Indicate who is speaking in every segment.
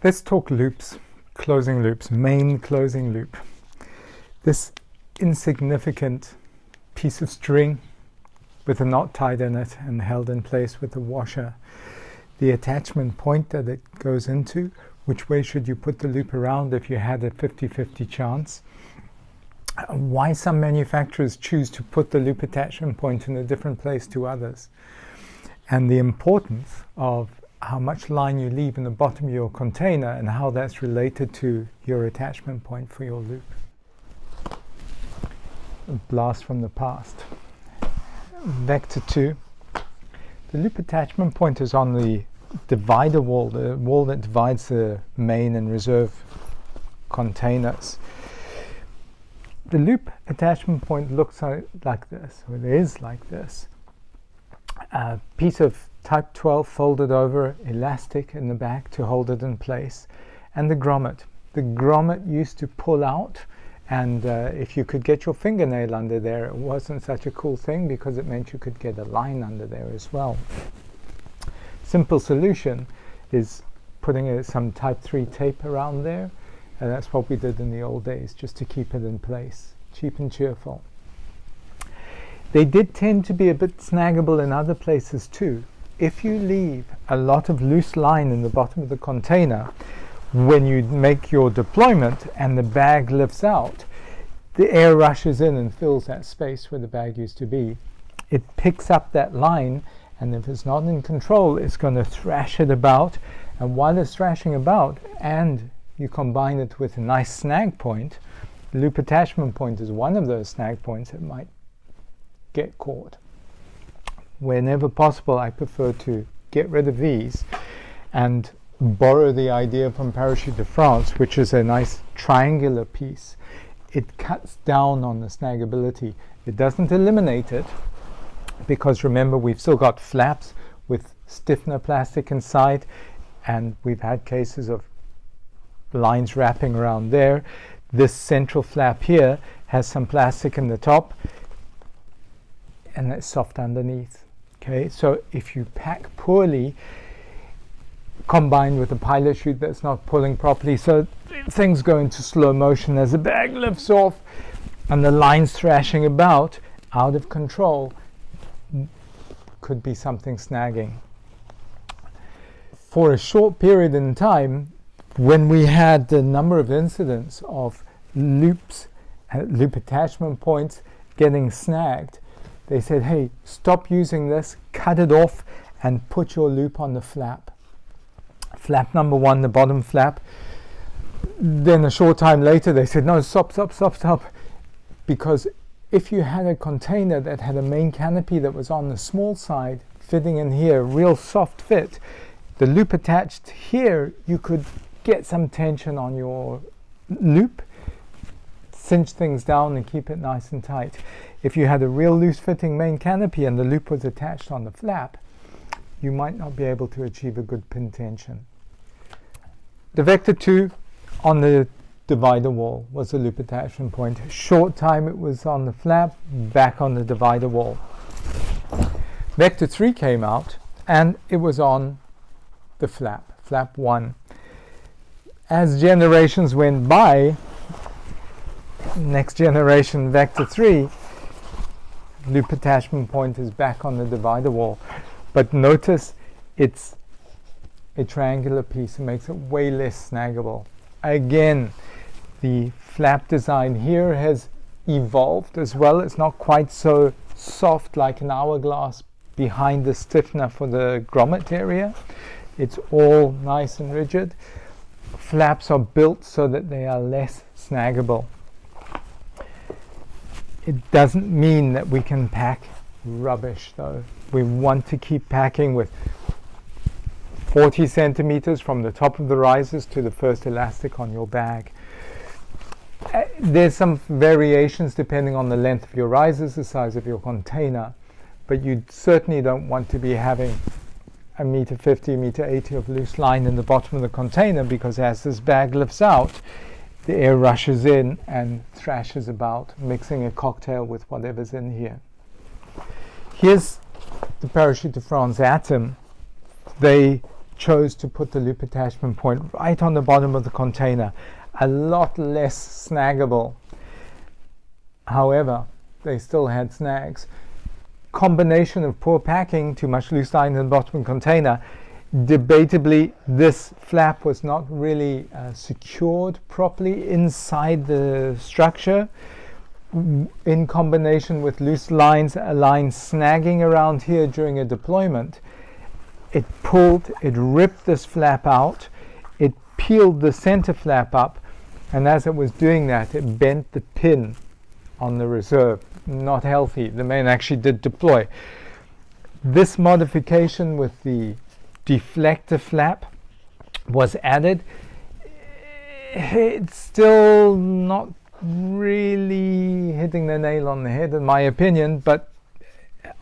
Speaker 1: Let's talk loops, closing loops, main closing loop. This insignificant piece of string with a knot tied in it and held in place with a washer. The attachment point that it goes into, which way should you put the loop around if you had a 50-50 chance? Why some manufacturers choose to put the loop attachment point in a different place to others. And the importance of how much line you leave in the bottom of your container and how that's related to your attachment point for your loop. A blast from the past. Vector 2. The loop attachment point is on the divider wall, the wall that divides the main and reserve containers. The loop attachment point looks like this, or it is like this. A piece of type 12 folded over, elastic in the back to hold it in place, and the grommet. The grommet used to pull out, and if you could get your fingernail under there, it wasn't such a cool thing because it meant you could get a line under there as well. Simple solution is putting some type 3 tape around there, and that's what we did in the old days, just to keep it in place. Cheap and cheerful. They did tend to be a bit snaggable in other places too. If you leave a lot of loose line in the bottom of the container, when you make your deployment and the bag lifts out, the air rushes in and fills that space where the bag used to be. It picks up that line, and if it's not in control, it's going to thrash it about. And while it's thrashing about, and you combine it with a nice snag point, the loop attachment point is one of those snag points that might get caught. Whenever possible, I prefer to get rid of these and borrow the idea from Parachute de France, which is a nice triangular piece. It cuts down on the snagability. It doesn't eliminate it, because remember, we've still got flaps with stiffener plastic inside, and we've had cases of lines wrapping around there. This central flap here has some plastic in the top, and it's soft underneath. Okay, so if you pack poorly, combined with a pilot chute that's not pulling properly, so things go into slow motion as the bag lifts off and the line's thrashing about, out of control, could be something snagging. For a short period in time, when we had the number of incidents of loops, loop attachment points getting snagged, they said, hey, stop using this, cut it off, and put your loop on the flap. Flap number 1, the bottom flap. Then a short time later, they said, no, stop. Because if you had a container that had a main canopy that was on the small side, fitting in here, real soft fit, the loop attached here, you could get some tension on your loop, cinch things down and keep it nice and tight. If you had a real loose fitting main canopy and the loop was attached on the flap, you might not be able to achieve a good pin tension. The Vector 2 on the divider wall was the loop attachment point. Short time it was on the flap, back on the divider wall. Vector 3 came out and it was on the flap 1. As generations went by, next generation Vector 3, loop attachment point is back on the divider wall. But notice it's a triangular piece. It makes it way less snaggable. Again, the flap design here has evolved as well. It's not quite so soft like an hourglass behind the stiffener for the grommet area. It's all nice and rigid. Flaps are built so that they are less snaggable. It doesn't mean that we can pack rubbish though. We want to keep packing with 40 centimeters from the top of the risers to the first elastic on your bag. There's some variations depending on the length of your risers, the size of your container, but you certainly don't want to be having 1.50 m, 1.80 m of loose line in the bottom of the container, because as this bag lifts out, the air rushes in and thrashes about, mixing a cocktail with whatever's in here. Here's the Parachute de France Atom. They chose to put the loop attachment point right on the bottom of the container. A lot less snaggable. However, they still had snags. Combination of poor packing, too much loose line in the bottom of the container. Debatably, this flap was not really secured properly inside the structure. In combination with loose lines, a line snagging around here during a deployment, it ripped this flap out, it peeled the center flap up, and as it was doing that, it bent the pin on the reserve. Not healthy. The main actually did deploy. This modification with the deflector flap was added. It's still not really hitting the nail on the head in my opinion, but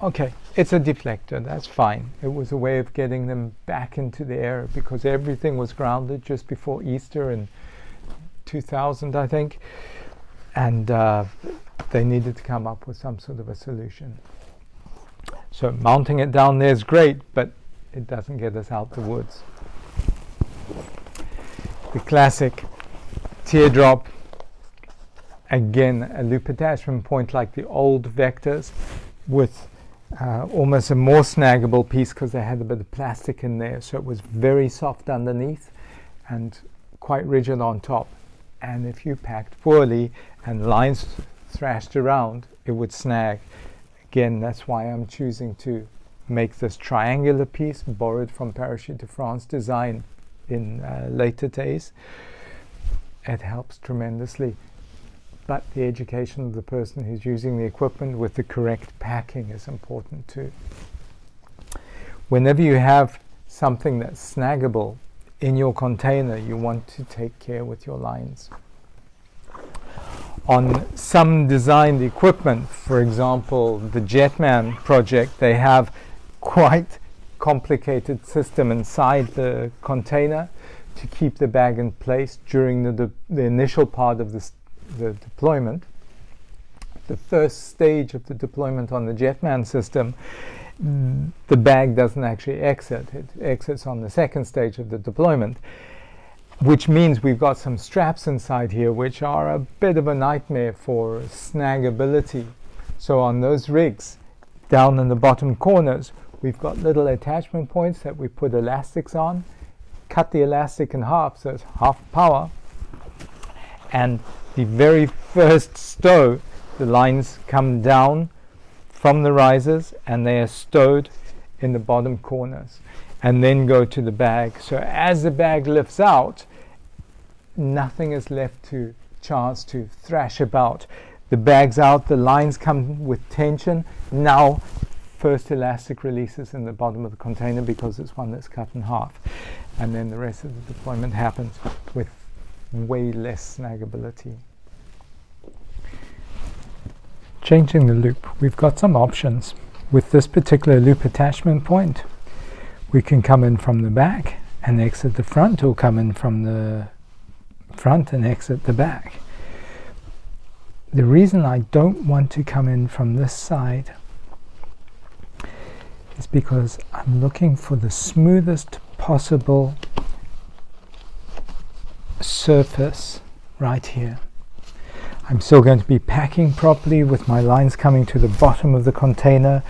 Speaker 1: okay, it's a deflector, that's fine. It was a way of getting them back into the air because everything was grounded just before Easter in 2000, I think, and they needed to come up with some sort of a solution. So mounting it down there is great, but it doesn't get us out the woods. The classic teardrop, again a loop attachment point like the old Vectors with almost a more snaggable piece because they had a bit of plastic in there, so it was very soft underneath and quite rigid on top. And if you packed poorly and lines thrashed around, it would snag. Again, that's why I'm choosing to make this triangular piece, borrowed from Parachute de France design in later days. It helps tremendously. But the education of the person who's using the equipment with the correct packing is important too. Whenever you have something that's snaggable in your container, you want to take care with your lines. On some designed equipment, for example, the Jetman project, they have quite complicated system inside the container to keep the bag in place during the initial part of the deployment. The first stage of the deployment on the Jetman system, the bag doesn't actually exit. It exits on the second stage of the deployment, which means we've got some straps inside here which are a bit of a nightmare for snaggability. So on those rigs, down in the bottom corners, we've got little attachment points that we put elastics on, cut the elastic in half so it's half power, and the very first stow, the lines come down from the risers and they are stowed in the bottom corners and then go to the bag. So as the bag lifts out, nothing is left to chance to thrash about. The bag's out, the lines come with tension. Now first elastic releases in the bottom of the container because it's one that's cut in half, and then the rest of the deployment happens with way less snaggability. Changing the loop, we've got some options. With this particular loop attachment point, we can come in from the back and exit the front, or come in from the front and exit the back. The reason I don't want to come in from this side is because I'm looking for the smoothest possible surface right here. I'm still going to be packing properly with my lines coming to the bottom of the container,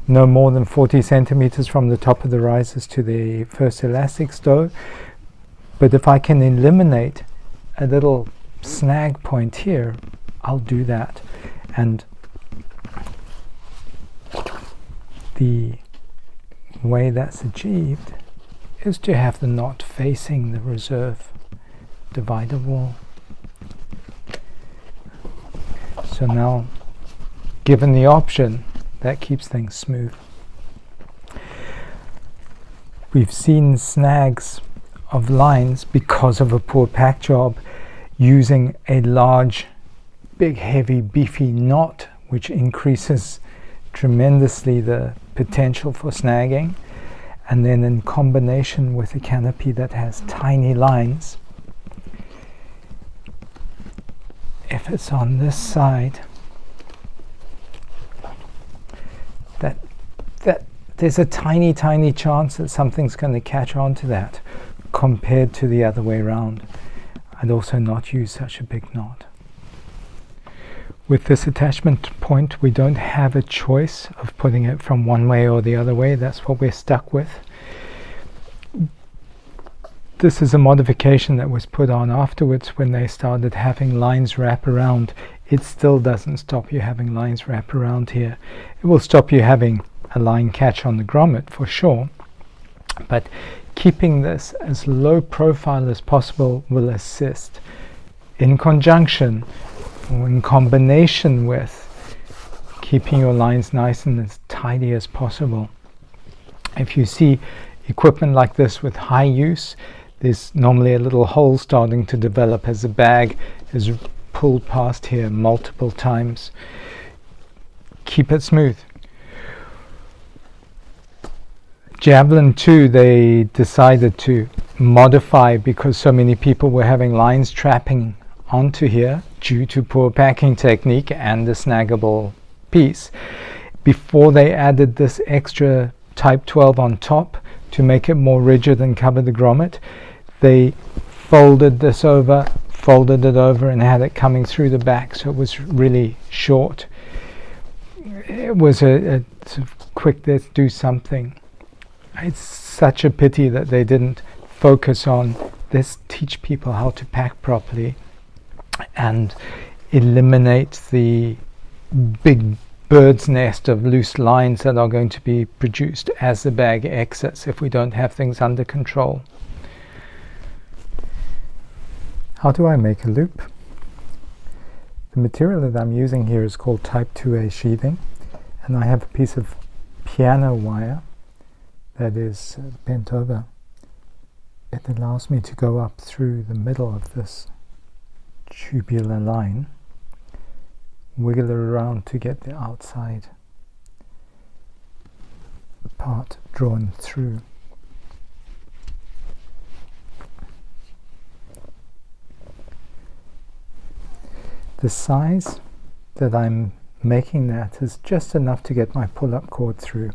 Speaker 1: no more than 40 centimeters from the top of the risers to the first elastic stow. But if I can eliminate a little snag point here, I'll do that. And the way that's achieved is to have the knot facing the reserve divider wall. So now, given the option, that keeps things smooth. We've seen snags of lines because of a poor pack job using a large, big, heavy, beefy knot, which increases tremendously the potential for snagging. And then in combination with a canopy that has tiny lines, if it's on this side, that there's a tiny chance that something's going to catch on to that compared to the other way around. I'd also not use such a big knot. With this attachment point, we don't have a choice of putting it from one way or the other way. That's what we're stuck with. This is a modification that was put on afterwards when they started having lines wrap around. It still doesn't stop you having lines wrap around here. It will stop you having a line catch on the grommet for sure, but keeping this as low profile as possible will assist, in conjunction or in combination with keeping your lines nice and as tidy as possible. If you see equipment like this with high use, there's normally a little hole starting to develop as the bag is pulled past here multiple times. Keep it smooth. Javelin 2, they decided to modify because so many people were having lines trapping onto here due to poor packing technique and the snaggable piece. Before they added this extra type 12 on top to make it more rigid and cover the grommet, they folded it over and had it coming through the back, so it was really short. It was a sort of quick, let's do something. It's such a pity that they didn't focus on this, teach people how to pack properly and eliminate the big bird's nest of loose lines that are going to be produced as the bag exits if we don't have things under control. How do I make a loop? The material that I'm using here is called Type 2A sheathing, and I have a piece of piano wire that is bent over. It allows me to go up through the middle of this tubular line, wiggle it around to get the outside part drawn through. The size that I'm making that is just enough to get my pull-up cord through.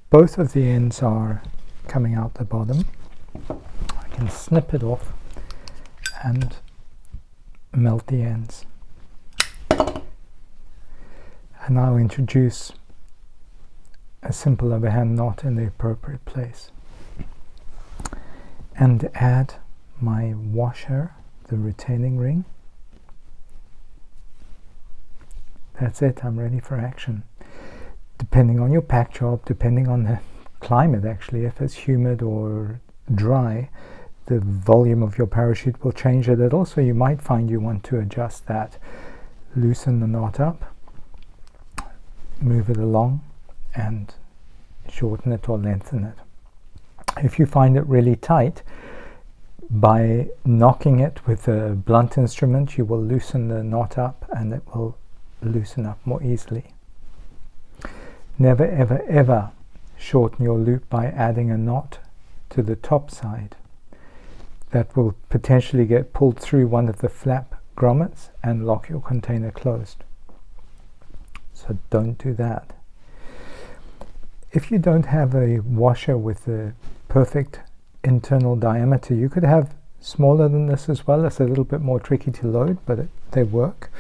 Speaker 1: Both of the ends are coming out the bottom. I can snip it off and melt the ends. And I'll introduce a simple overhand knot in the appropriate place. And add my washer, the retaining ring. That's it, I'm ready for action. Depending on your pack job, depending on the climate actually, if it's humid or dry, the volume of your parachute will change a little, so you might find you want to adjust that. Loosen the knot up, move it along, and shorten it or lengthen it. If you find it really tight, by knocking it with a blunt instrument, you will loosen the knot up and it will loosen up more easily. Never ever ever shorten your loop by adding a knot to the top side. That will potentially get pulled through one of the flap grommets and lock your container closed. So don't do that. If you don't have a washer with a perfect internal diameter, you could have smaller than this as well. It's a little bit more tricky to load, but they work.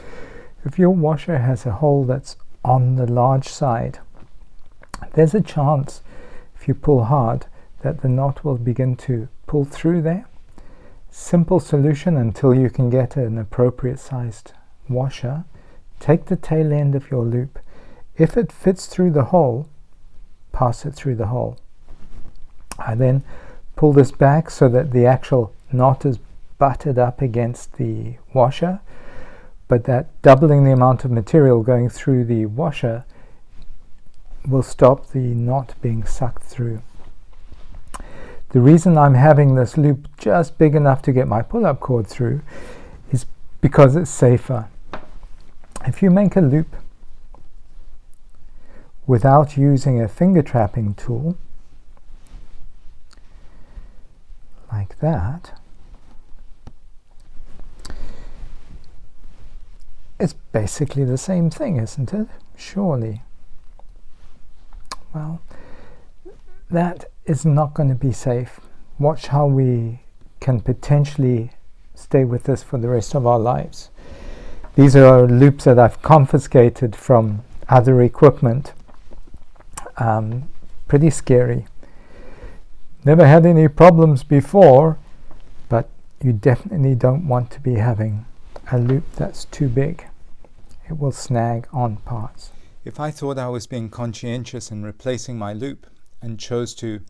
Speaker 1: If your washer has a hole that's on the large side, there's a chance, if you pull hard, that the knot will begin to pull through there. Simple solution until you can get an appropriate sized washer. Take the tail end of your loop. If it fits through the hole, pass it through the hole. I then pull this back so that the actual knot is butted up against the washer, but that doubling the amount of material going through the washer will stop the knot being sucked through. The reason I'm having this loop just big enough to get my pull-up cord through is because it's safer. If you make a loop without using a finger trapping tool, like that, it's basically the same thing, isn't it? Surely. Well, that is not going to be safe. Watch how we can potentially stay with this for the rest of our lives. These are loops that I've confiscated from other equipment. Pretty scary. Never had any problems before, but you definitely don't want to be having a loop that's too big. It will snag on parts. If I thought I was being conscientious in replacing my loop and chose to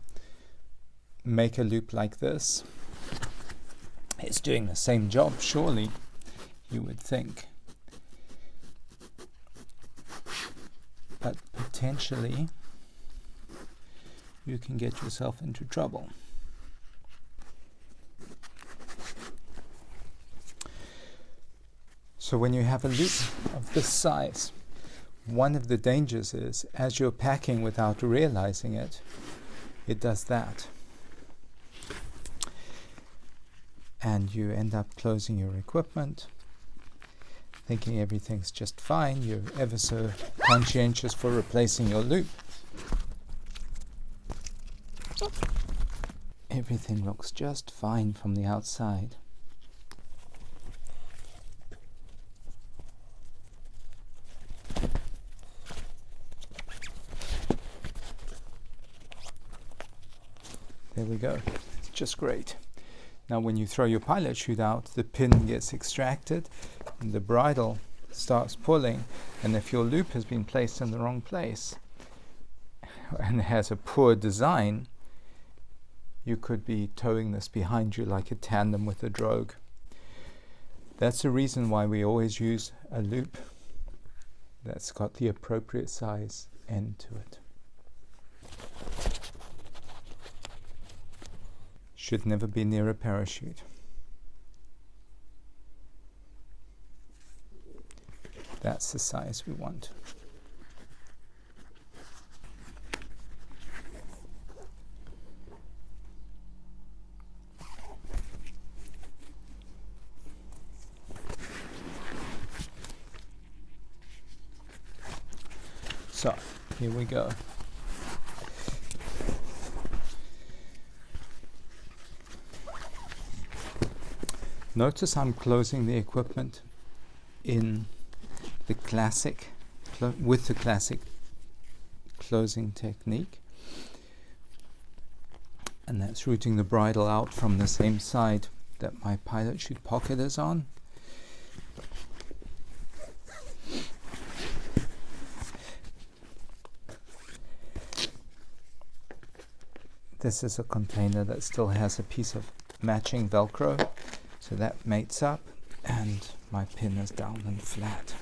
Speaker 1: make a loop like this, it's doing the same job, surely, you would think. But potentially, you can get yourself into trouble. So when you have a loop of this size, one of the dangers is, as you're packing without realizing it, it does that. And you end up closing your equipment, thinking everything's just fine. You're ever so conscientious for replacing your loop. Everything looks just fine from the outside. There we go. It's just great. Now when you throw your pilot chute out, the pin gets extracted and the bridle starts pulling, and if your loop has been placed in the wrong place and has a poor design, you could be towing this behind you like a tandem with a drogue. That's the reason why we always use a loop that's got the appropriate size end to it. Should never be near a parachute. That's the size we want. So, here we go. Notice I'm closing the equipment in the classic, with the classic closing technique. And that's routing the bridle out from the same side that my pilot chute pocket is on. This is a container that still has a piece of matching Velcro. So that mates up, and my pin is down and flat.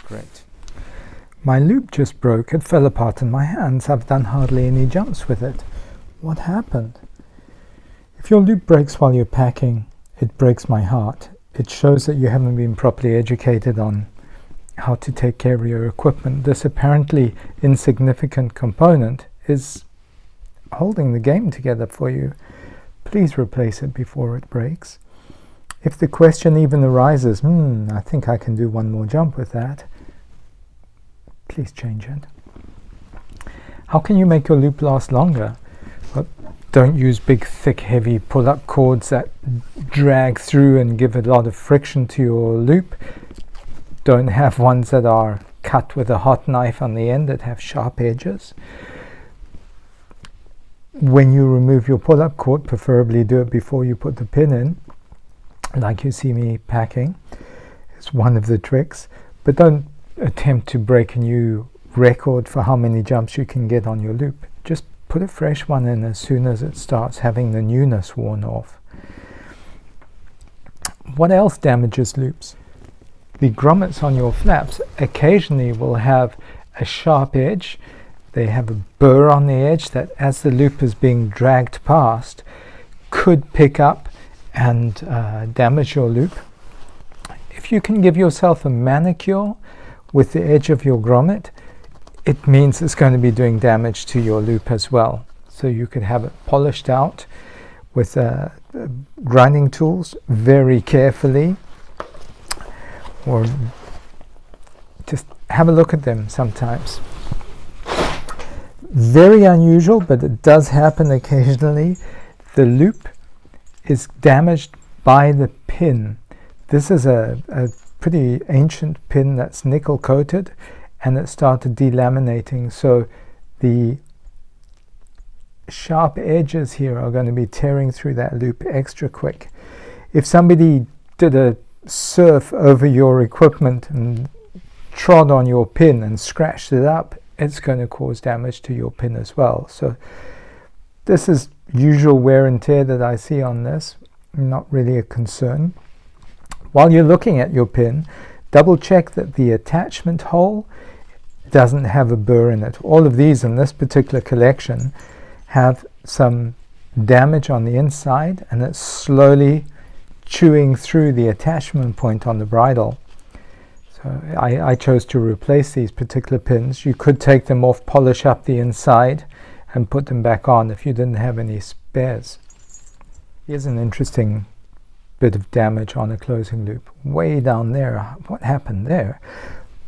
Speaker 1: Great. My loop just broke. It fell apart in my hands. I've done hardly any jumps with it. What happened? If your loop breaks while you're packing, it breaks my heart. It shows that you haven't been properly educated on how to take care of your equipment. This apparently insignificant component is holding the game together for you. Please replace it before it breaks. If the question even arises, I think I can do one more jump with that, please change it. How can you make your loop last longer? Well, don't use big, thick, heavy pull-up cords that drag through and give a lot of friction to your loop. Don't have ones that are cut with a hot knife on the end that have sharp edges. When you remove your pull-up cord, preferably do it before you put the pin in, like you see me packing. It's one of the tricks. But don't attempt to break a new record for how many jumps you can get on your loop. Just put a fresh one in as soon as it starts having the newness worn off. What else damages loops? The grommets on your flaps occasionally will have a sharp edge. They have a burr on the edge that, as the loop is being dragged past, could pick up and damage your loop. If you can give yourself a manicure with the edge of your grommet, it means it's going to be doing damage to your loop as well. So you could have it polished out with grinding tools very carefully, or just have a look at them sometimes. Very unusual, but it does happen occasionally. The loop is damaged by the pin. This is a pretty ancient pin that's nickel coated, and it started delaminating, so the sharp edges here are going to be tearing through that loop extra quick. If somebody did a surf over your equipment and trod on your pin and scratched it up, it's going to cause damage to your pin as well. So this is usual wear and tear that I see on this, not really a concern. While you're looking at your pin, double check that the attachment hole doesn't have a burr in it. All of these in this particular collection have some damage on the inside, and it's slowly chewing through the attachment point on the bridle. So I chose to replace these particular pins. You could take them off, polish up the inside, and put them back on if you didn't have any spares. Here's an interesting bit of damage on a closing loop. Way down there. What happened there?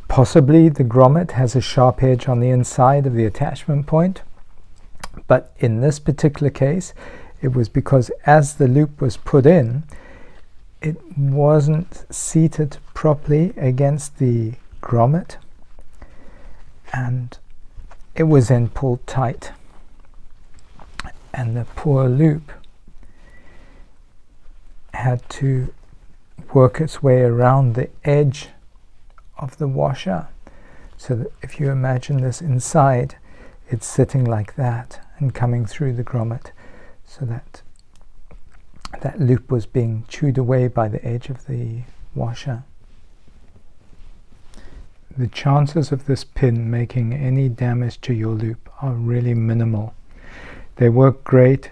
Speaker 1: Possibly the grommet has a sharp edge on the inside of the attachment point, but in this particular case it was because as the loop was put in, it wasn't seated properly against the grommet, and it was then pulled tight, and the poor loop had to work its way around the edge of the washer. So that if you imagine this inside, it's sitting like that and coming through the grommet, so that that loop was being chewed away by the edge of the washer. The chances of this pin making any damage to your loop are really minimal. They work great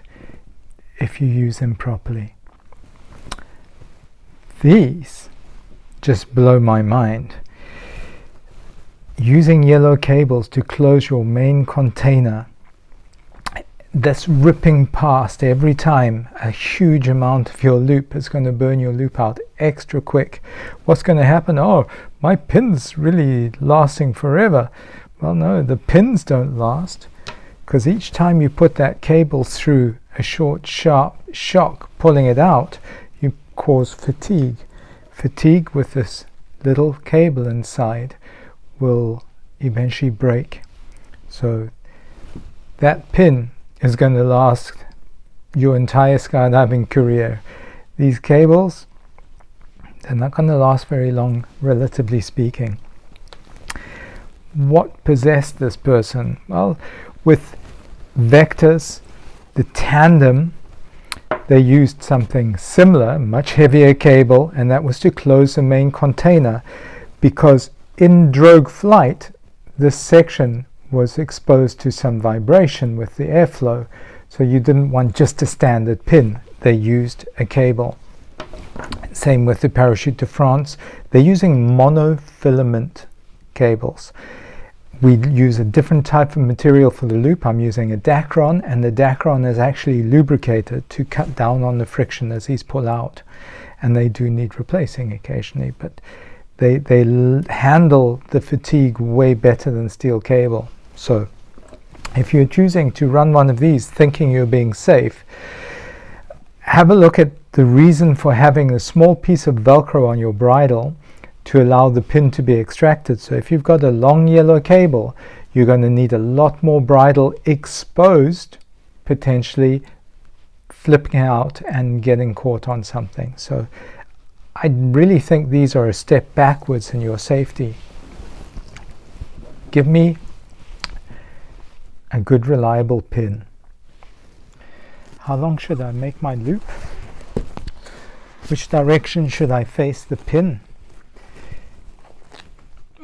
Speaker 1: if you use them properly. These just blow my mind. Using yellow cables to close your main container, that's ripping past every time. A huge amount of your loop is going to burn your loop out extra quick. What's going to happen? Oh, my pin's really lasting forever. Well, no, the pins don't last, because each time you put that cable through a short, sharp shock pulling it out, you cause fatigue. Fatigue with this little cable inside will eventually break. So that pin is going to last your entire skydiving career. These cables, they're not going to last very long, relatively speaking. What possessed this person? Well, with Vector's, the Tandem, they used something similar, much heavier cable, and that was to close the main container, because in drogue flight, this section was exposed to some vibration with the airflow, so you didn't want just a standard pin. They used a cable. Same with the Parachute de France. They're using monofilament cables. We use a different type of material for the loop. I'm using a Dacron, and the Dacron is actually lubricated to cut down on the friction as these pull out, and they do need replacing occasionally, but they handle the fatigue way better than steel cable. So if you're choosing to run one of these thinking you're being safe, have a look at the reason for having a small piece of Velcro on your bridle to allow the pin to be extracted. So if you've got a long yellow cable, you're going to need a lot more bridle exposed, potentially flipping out and getting caught on something. So I really think these are a step backwards in your safety. Give me a good reliable pin. How long should I make my loop? Which direction should I face the pin?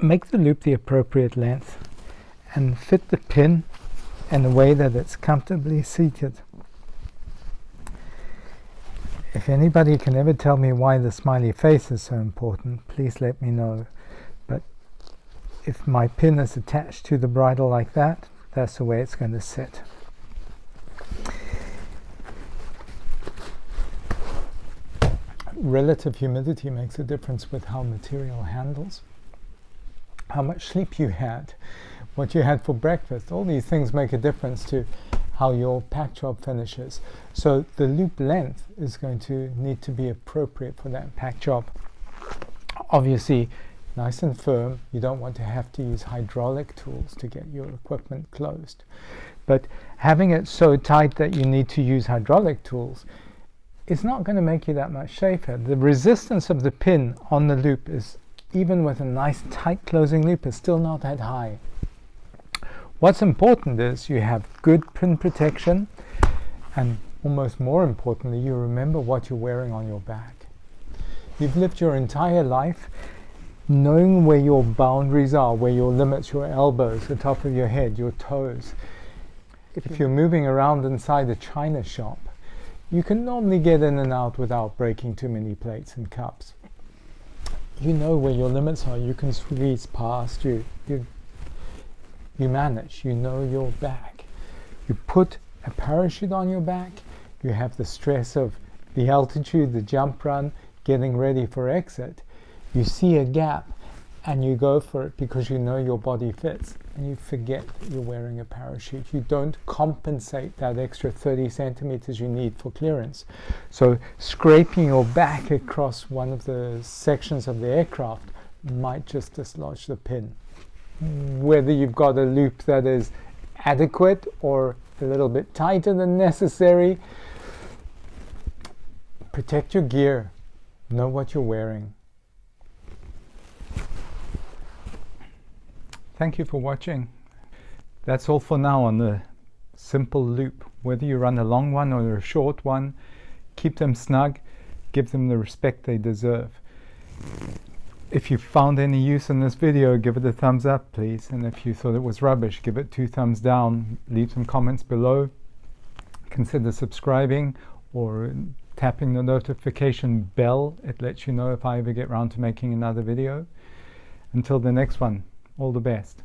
Speaker 1: Make the loop the appropriate length and fit the pin in a way that it's comfortably seated. If anybody can ever tell me why the smiley face is so important, please let me know. But if my pin is attached to the bridle like that, that's the way it's going to sit. Relative humidity makes a difference with how material handles. how much sleep you had, what you had for breakfast. All these things make a difference to how your pack job finishes. So the loop length is going to need to be appropriate for that pack job. Obviously, nice and firm. You don't want to have to use hydraulic tools to get your equipment closed. But having it so tight that you need to use hydraulic tools is not going to make you that much safer. The resistance of the pin on the loop is, even with a nice tight closing loop, is still not that high. What's important is you have good pin protection, and almost more importantly, you remember what you're wearing on your back. You've lived your entire life knowing where your boundaries are, where your limits, your elbows, the top of your head, your toes. If you're moving around inside a china shop, you can normally get in and out without breaking too many plates and cups. You know where your limits are. You can squeeze past. You manage. You know your back. You put a parachute on your back. You have the stress of the altitude, the jump run, getting ready for exit. You see a gap and you go for it because you know your body fits, and you forget that you're wearing a parachute. You don't compensate that extra 30 centimeters you need for clearance. So scraping your back across one of the sections of the aircraft might just dislodge the pin. Whether you've got a loop that is adequate or a little bit tighter than necessary, protect your gear. Know what you're wearing. Thank you for watching. That's all for now on the simple loop. Whether you run a long one or a short one, keep them snug, give them the respect they deserve. If you found any use in this video, give it a thumbs up, please. And if you thought it was rubbish, give it 2 thumbs down. Leave some comments below. Consider subscribing or tapping the notification bell. It lets you know if I ever get around to making another video. Until the next one, all the best.